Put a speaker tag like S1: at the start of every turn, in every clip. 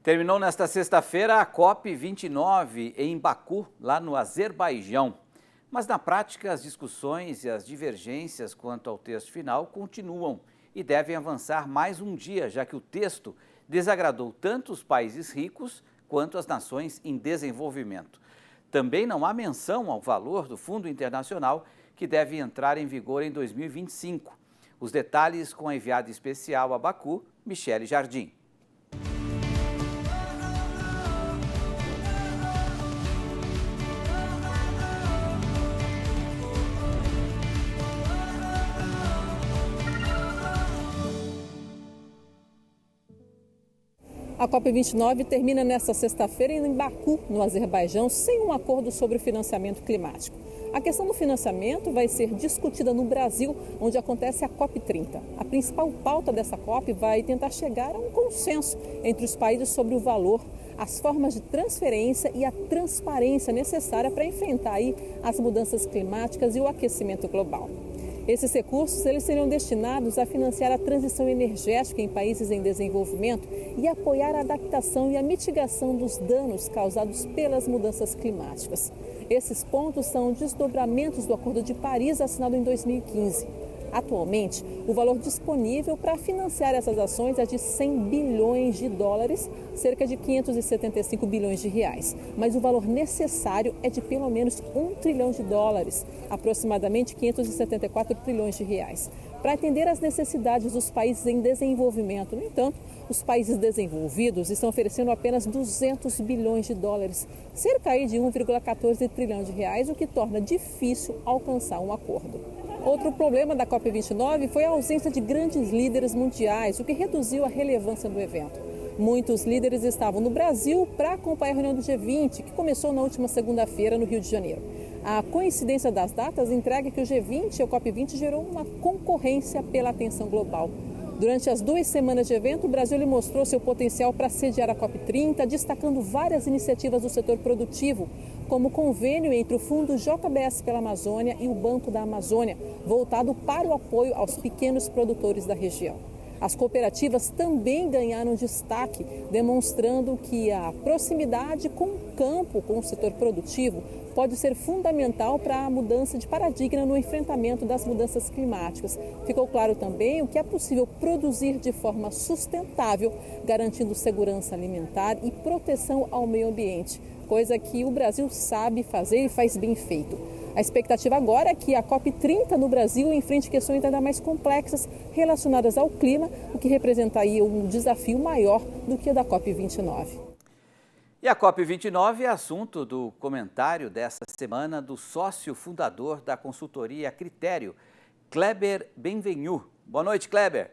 S1: Terminou nesta sexta-feira a COP29 em Baku, lá no Azerbaijão. Mas na prática as discussões e as divergências quanto ao texto final continuam e devem avançar mais um dia, já que o texto desagradou tanto os países ricos quanto as nações em desenvolvimento. Também não há menção ao valor do Fundo Internacional, que deve entrar em vigor em 2025. Os detalhes com a enviada especial a Baku, Michele Jardim.
S2: A COP29 termina nesta sexta-feira em Baku, no Azerbaijão, sem um acordo sobre o financiamento climático. A questão do financiamento vai ser discutida no Brasil, onde acontece a COP30. A principal pauta dessa COP vai tentar chegar a um consenso entre os países sobre o valor, as formas de transferência e a transparência necessária para enfrentar as mudanças climáticas e o aquecimento global. Esses recursos eles seriam destinados a financiar a transição energética em países em desenvolvimento e apoiar a adaptação e a mitigação dos danos causados pelas mudanças climáticas. Esses pontos são desdobramentos do Acordo de Paris assinado em 2015. Atualmente, o valor disponível para financiar essas ações é de 100 bilhões de dólares, cerca de 575 bilhões de reais. Mas o valor necessário é de pelo menos 1 trilhão de dólares, aproximadamente 574 trilhões de reais, para atender às necessidades dos países em desenvolvimento. No entanto, os países desenvolvidos estão oferecendo apenas 200 bilhões de dólares, cerca de 1,14 trilhão de reais, o que torna difícil alcançar um acordo. Outro problema da COP29 foi a ausência de grandes líderes mundiais, o que reduziu a relevância do evento. Muitos líderes estavam no Brasil para acompanhar a reunião do G20, que começou na última segunda-feira no Rio de Janeiro. A coincidência das datas entrega que o G20 e o COP20 gerou uma concorrência pela atenção global. Durante as 2 semanas de evento, o Brasil mostrou seu potencial para sediar a COP30, destacando várias iniciativas do setor produtivo, como o convênio entre o Fundo JBS pela Amazônia e o Banco da Amazônia, voltado para o apoio aos pequenos produtores da região. As cooperativas também ganharam destaque, demonstrando que a proximidade com o campo, com o setor produtivo, pode ser fundamental para a mudança de paradigma no enfrentamento das mudanças climáticas. Ficou claro também o que é possível produzir de forma sustentável, garantindo segurança alimentar e proteção ao meio ambiente, coisa que o Brasil sabe fazer e faz bem feito. A expectativa agora é que a COP30 no Brasil enfrente questões ainda mais complexas relacionadas ao clima, o que representaria um desafio maior do que o da COP29.
S1: E a COP29 é assunto do comentário dessa semana do sócio fundador da consultoria Critério, Kleber Benvenu. Boa noite, Kleber.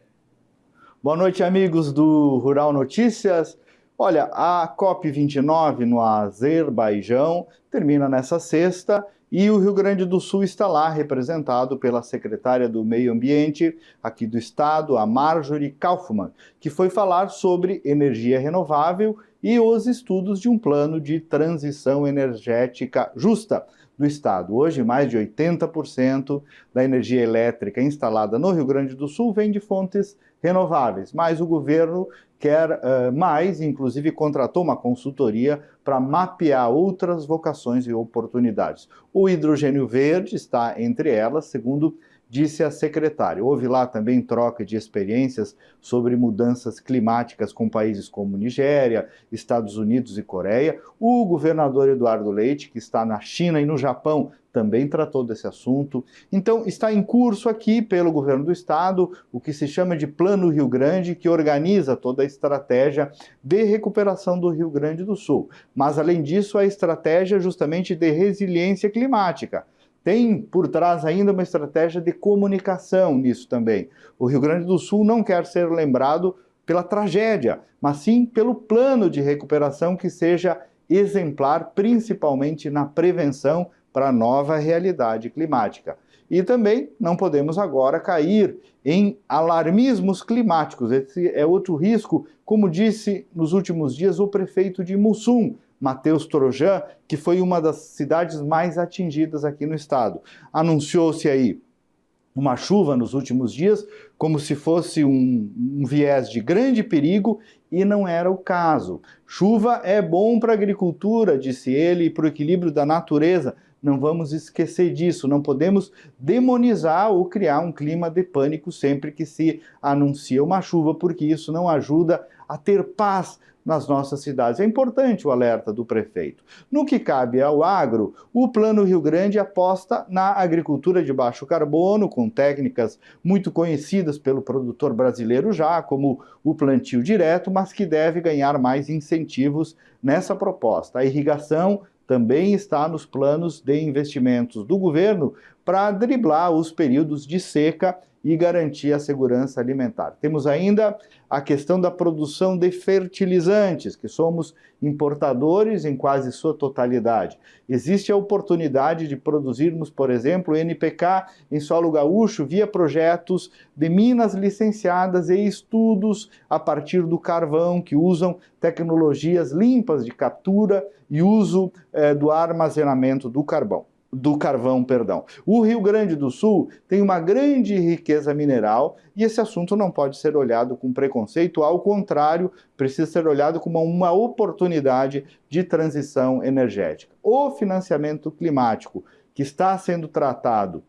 S3: Boa noite, amigos do Rural Notícias. Olha, a COP29 no Azerbaijão termina nessa sexta e o Rio Grande do Sul está lá representado pela secretária do Meio Ambiente aqui do estado, a Marjorie Kaufmann, que foi falar sobre energia renovável e os estudos de um plano de transição energética justa do estado. Hoje, mais de 80% da energia elétrica instalada no Rio Grande do Sul vem de fontes renováveis, mas o governo quer mais, inclusive contratou uma consultoria para mapear outras vocações e oportunidades. O hidrogênio verde está entre elas, segundo disse a secretária. Houve lá também troca de experiências sobre mudanças climáticas com países como Nigéria, Estados Unidos e Coreia. O governador Eduardo Leite, que está na China e no Japão, também tratou desse assunto. Então, está em curso aqui pelo governo do estado o que se chama de Plano Rio Grande, que organiza toda a estratégia de recuperação do Rio Grande do Sul. Mas, além disso, a estratégia justamente de resiliência climática. Tem por trás ainda uma estratégia de comunicação nisso também. O Rio Grande do Sul não quer ser lembrado pela tragédia, mas sim pelo plano de recuperação que seja exemplar, principalmente na prevenção para a nova realidade climática. E também não podemos agora cair em alarmismos climáticos. Esse é outro risco, como disse nos últimos dias o prefeito de Mussum, Matheus Trojan, que foi uma das cidades mais atingidas aqui no estado. Anunciou-se aí uma chuva nos últimos dias como se fosse um viés de grande perigo, e não era o caso. Chuva é bom para a agricultura, disse ele, e para o equilíbrio da natureza. Não vamos esquecer disso, não podemos demonizar ou criar um clima de pânico sempre que se anuncia uma chuva, porque isso não ajuda a ter paz nas nossas cidades. É importante o alerta do prefeito. No que cabe ao agro, o Plano Rio Grande aposta na agricultura de baixo carbono, com técnicas muito conhecidas pelo produtor brasileiro já, como o plantio direto, mas que deve ganhar mais incentivos nessa proposta. A irrigação também está nos planos de investimentos do governo para driblar os períodos de seca e garantir a segurança alimentar. Temos ainda a questão da produção de fertilizantes, que somos importadores em quase sua totalidade. Existe a oportunidade de produzirmos, por exemplo, NPK em solo gaúcho via projetos de minas licenciadas e estudos a partir do carvão, que usam tecnologias limpas de captura e uso do armazenamento do carvão. O Rio Grande do Sul tem uma grande riqueza mineral e esse assunto não pode ser olhado com preconceito, ao contrário, precisa ser olhado como uma oportunidade de transição energética. O financiamento climático que está sendo tratado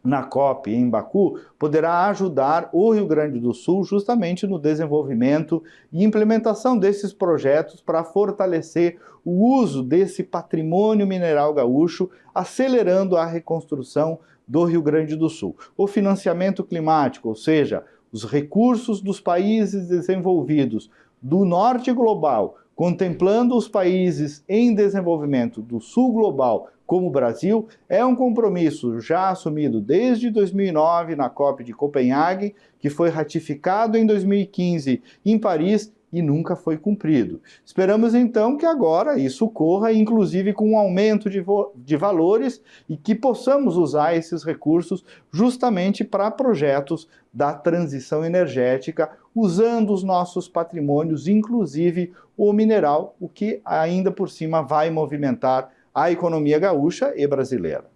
S3: na COP em Baku, poderá ajudar o Rio Grande do Sul justamente no desenvolvimento e implementação desses projetos para fortalecer o uso desse patrimônio mineral gaúcho, acelerando a reconstrução do Rio Grande do Sul. O financiamento climático, ou seja, os recursos dos países desenvolvidos do norte global, contemplando os países em desenvolvimento do sul global, como o Brasil, é um compromisso já assumido desde 2009 na COP de Copenhague, que foi ratificado em 2015 em Paris e nunca foi cumprido. Esperamos então que agora isso ocorra, inclusive com um aumento de valores, e que possamos usar esses recursos justamente para projetos da transição energética, usando os nossos patrimônios, inclusive o mineral, o que ainda por cima vai movimentar a economia gaúcha e brasileira.